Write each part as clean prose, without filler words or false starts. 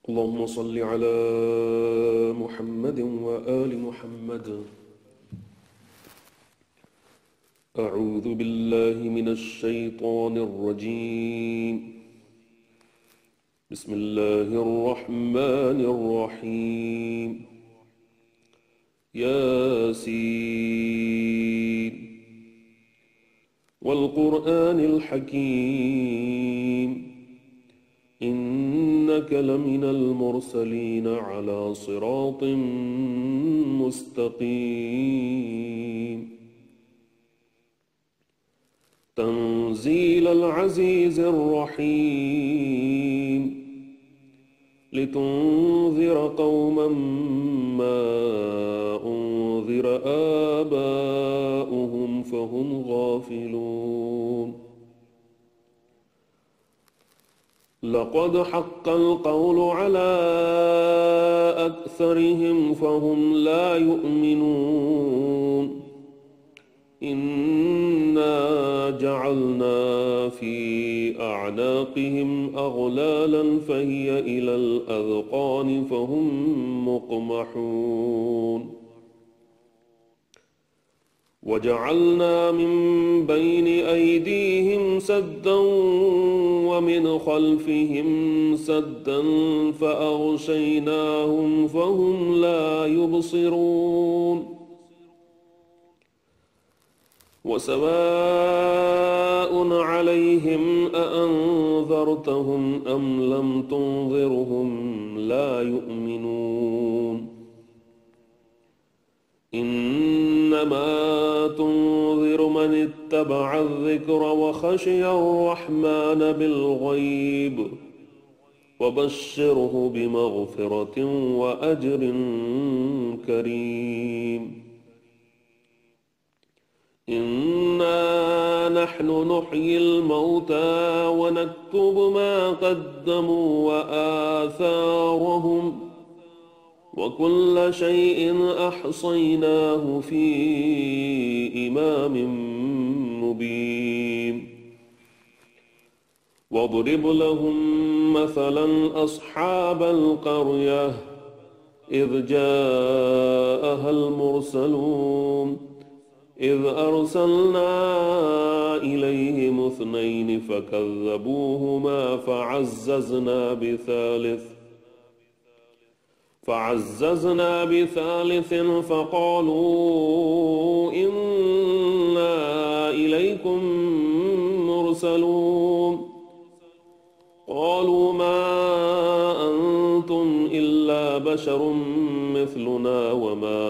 اللهم صل على محمد وآل محمد. أعوذ بالله من الشيطان الرجيم. بسم الله الرحمن الرحيم. ياسين والقرآن الحكيم إنك لمن المرسلين على صراط مستقيم. تنزيل العزيز الرحيم لتنذر قوما ما أنذر آباؤهم فهم غافلون. لقد حق القول على أكثرهم فهم لا يؤمنون. إنا جعلنا في أعناقهم أغلالا فهي إلى الأذقان فهم مقمحون. وجعلنا من بين أيديهم سدا ومن خلفهم سدا فأغشيناهم فهم لا يبصرون. وسواء عليهم أأنذرتهم أم لم تنذرهم لا يؤمنون. إنما تنذر من اتبع الذكر وخشي الرحمن بالغيب وبشره بمغفرة وأجر كريم. إنا نحن نحيي الموتى ونكتب ما قدموا وآثارهم وكل شيء أحصيناه في إمام مبين. واضرب لهم مثلا أصحاب القرية إذ جاءها المرسلون إذ أرسلنا إليهم اثنين فكذبوهما فعززنا بثالث فقالوا إنا إليكم مرسلون. قالوا ما أنتم إلا بشر مثلنا وما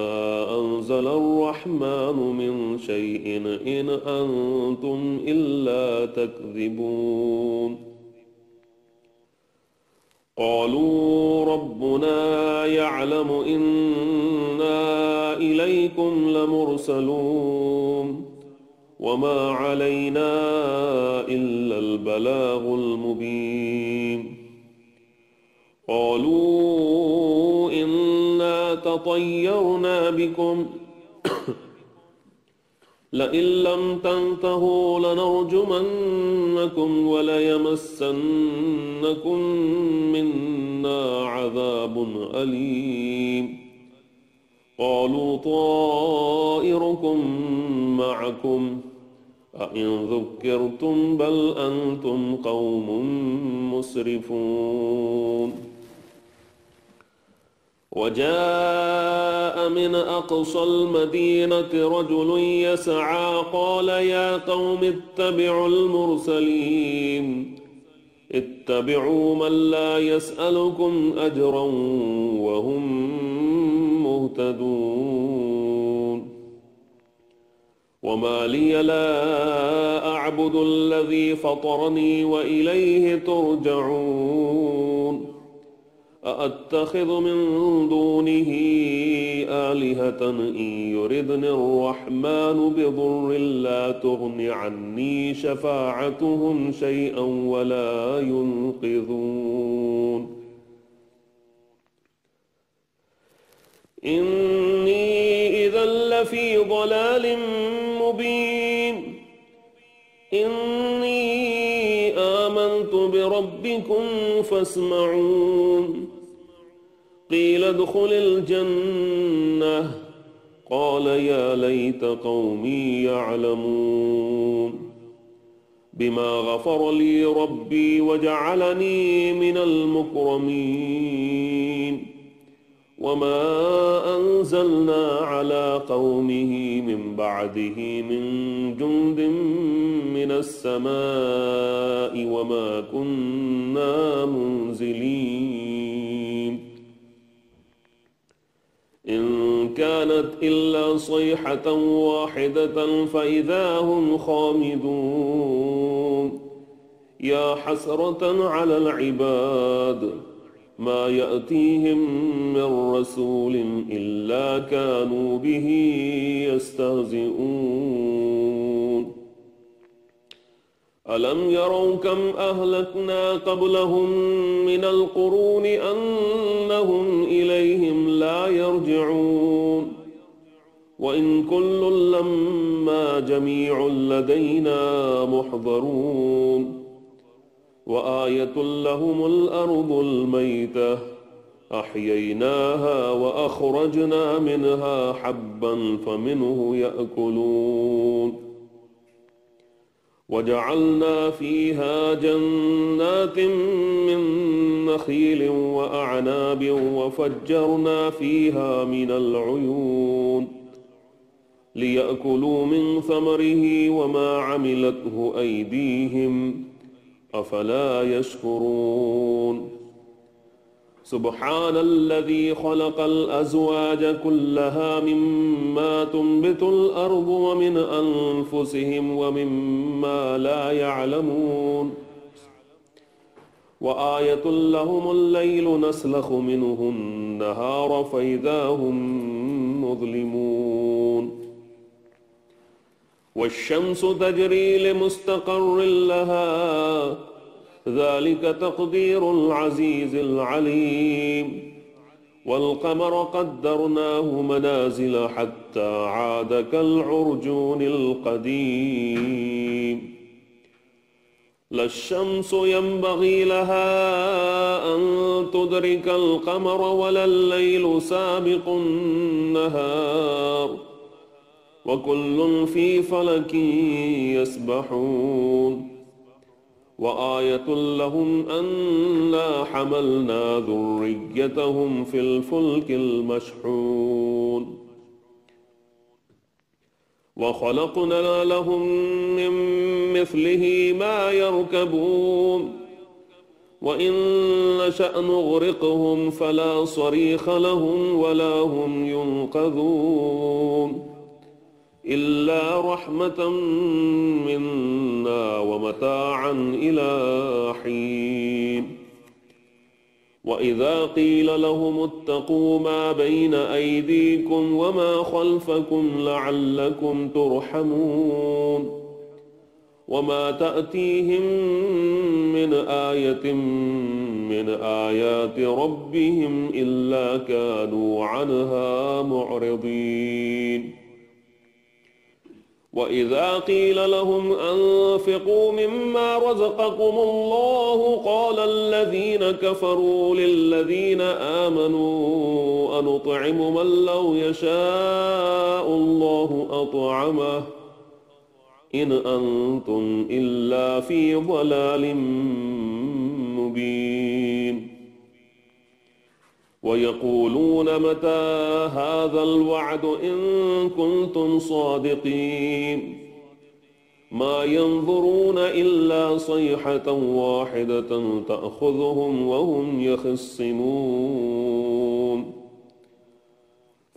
أنزل الرحمن من شيء إن أنتم إلا تكذبون. قالوا ربنا يعلم إنا إليكم لمرسلون وما علينا إلا البلاغ المبين. قالوا إنا تطيرنا بكم لئن لم تنتهوا لنرجمنكم وليمسنكم منا عذاب أليم. قالوا طائركم معكم أئن ذكرتم بل أنتم قوم مسرفون. وجاء من أقصى المدينة رجل يسعى قال يا قوم اتبعوا المرسلين اتبعوا من لا يسألكم أجرا وهم مهتدون. وما لي لا أعبد الذي فطرني وإليه ترجعون. أأتخذ من دونه آلهة إن يردني الرحمن بضر لا تغن عني شفاعتهم شيئا ولا ينقذون. إني إذا لفي ضلال مبين. إني آمنت بربكم فاسمعون قيل ادخل الجنة قال يا ليت قومي يعلمون بما غفر لي ربي وجعلني من المكرمين وما أنزلنا على قومه من بعده من جند من السماء وما كنا منزلين إن كانت إلا صيحة واحدة فإذا هم خامدون يا حسرة على العباد ما يأتيهم من رسول إلا كانوا به يستهزئون ألم يروا كم أهلكنا قبلهم من القرون أنهم إليهم لا يرجعون وإن كل لما جميع لدينا محضرون وآية لهم الأرض الميتة أحييناها وأخرجنا منها حبا فمنه يأكلون وجعلنا فيها جنات من نخيل وأعناب وفجرنا فيها من العيون ليأكلوا من ثمره وما عملته أيديهم أفلا يشكرون سبحان الذي خلق الأزواج كلها مما تنبت الأرض ومن أنفسهم ومما لا يعلمون وآية لهم الليل نسلخ منه النهار فإذا هم مظلمون والشمس تجري لمستقر لها ذلك تقدير العزيز العليم والقمر قدرناه منازل حتى عاد كالعرجون القديم لا الشمس ينبغي لها أن تدرك القمر ولا الليل سابق النهار وكل في فلك يسبحون وآية لهم أنا حملنا ذريتهم في الفلك المشحون وخلقنا لهم من مثله ما يركبون وإن نشأ نغرقهم فلا صريخ لهم ولا هم ينقذون إلا رحمة منا ومتاعا إلى حين وإذا قيل لهم اتقوا ما بين أيديكم وما خلفكم لعلكم ترحمون وما تأتيهم من آية من آيات ربهم إلا كانوا عنها معرضين وإذا قيل لهم أنفقوا مما رزقكم الله قال الذين كفروا للذين آمنوا أنطعم من لو يشاء الله أطعمه إن أنتم إلا في ضلال مبين ويقولون متى هذا الوعد إن كنتم صادقين ما ينظرون إلا صيحة واحدة تأخذهم وهم يخصمون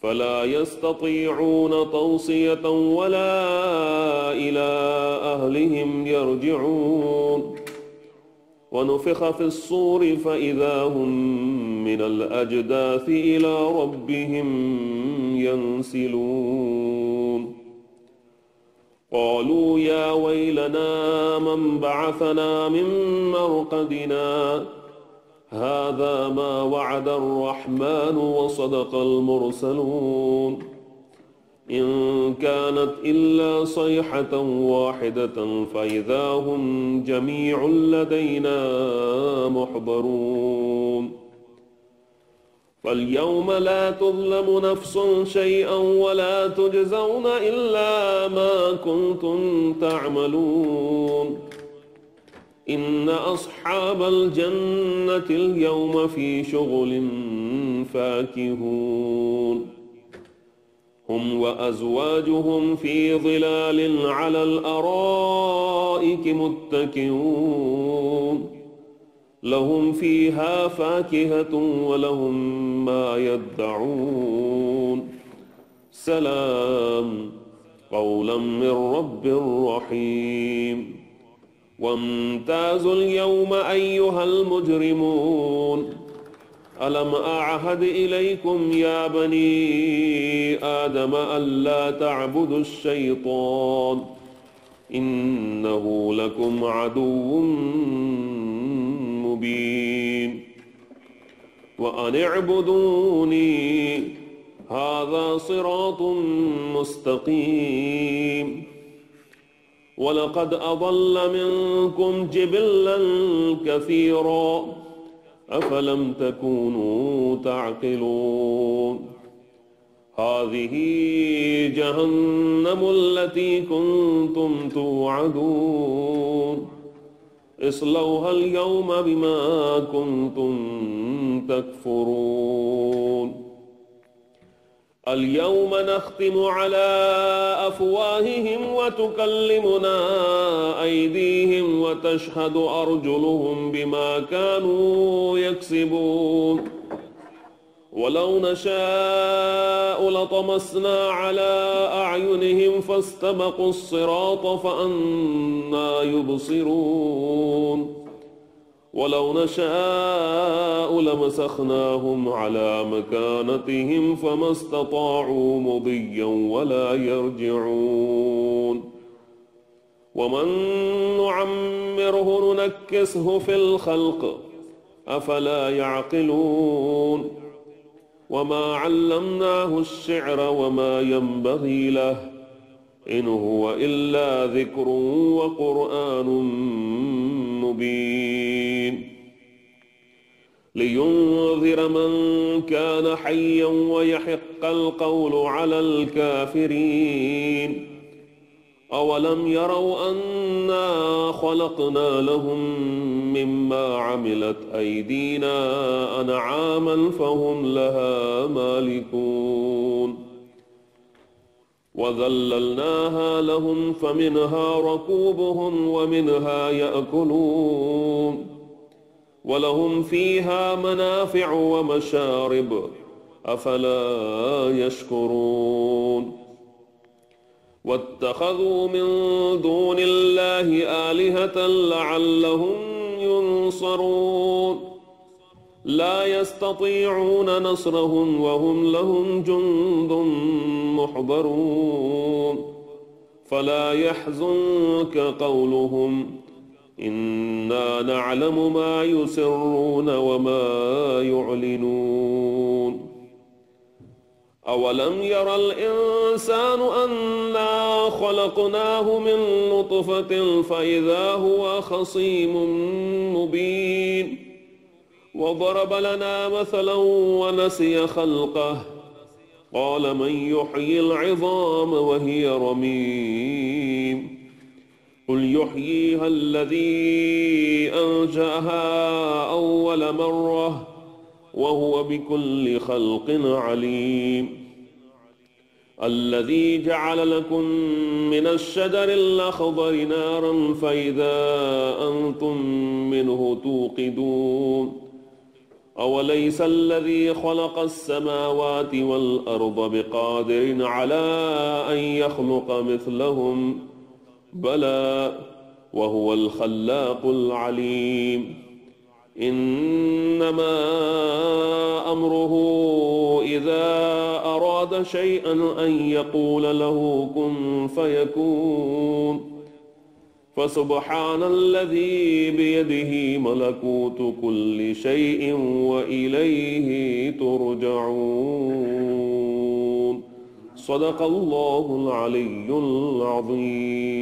فلا يستطيعون توصية ولا إلى أهلهم يرجعون ونفخ في الصور فإذا هم من الأجداث إلى ربهم ينسلون قالوا يا ويلنا من بعثنا من مرقدنا هذا ما وعد الرحمن وصدق المرسلون إن كانت إلا صيحة واحدة فإذا هم جميع لدينا محضرون فاليوم لا تظلم نفس شيئا ولا تجزون إلا ما كنتم تعملون إن أصحاب الجنة اليوم في شغل فاكهون هم وأزواجهم في ظلال على الأرائك متكئون لهم فيها فاكهة ولهم ما يدعون سلام قولا من رب رحيم وامتازوا اليوم أيها المجرمون ألم أعهد إليكم يا بني آدم ألا تعبدوا الشيطان إنه لكم عدو مبين وأن اعبدوني هذا صراط مستقيم ولقد أضل منكم جبلا كثيرا أفلم تكونوا تعقلون هذه جهنم التي كنتم توعدون اصلوها اليوم بما كنتم تكفرون اليوم نختم على أفواههم وتكلمنا أيديهم وتشهد أرجلهم بما كانوا يكسبون ولو نشاء لطمسنا على أعينهم فاستبقوا الصراط فأنى يبصرون ولو نشاء لمسخناهم على مكانتهم فما استطاعوا مضيا ولا يرجعون ومن نعمره ننكسه في الخلق أفلا يعقلون وما علمناه الشعر وما ينبغي له إن هو إلا ذكر وقرآن مبين لينذر من كان حيا ويحق القول على الكافرين أولم يروا أنا خلقنا لهم مما عملت أيدينا أنعاما فهم لها مالكون وذللناها لهم فمنها ركوبهم ومنها يأكلون ولهم فيها منافع ومشارب أفلا يشكرون واتخذوا من دون الله آلهة لعلهم ينصرون لا يستطيعون نصرهم وهم لهم جند محضرون فلا يحزنك قولهم إنا نعلم ما يسرون وما يعلنون أولم ير الإنسان أنا خلقناه من نطفة فإذا هو خصيم مبين وضرب لنا مثلا ونسي خلقه قال من يحيي العظام وهي رميم قل يحييها الذي أنشأها أول مرة وهو بكل خلق عليم الذي جعل لكم من الشجر الأخضر نارا فإذا أنتم منه توقدون أوليس الذي خلق السماوات والأرض بقادر على أن يخلق مثلهم بلى وهو الخلاق العليم إنما أمره إذا أراد شيئا أن يقول له كن فيكون فسبحان الذي بيده ملكوت كل شيء وإليه ترجعون صدق الله العلي العظيم.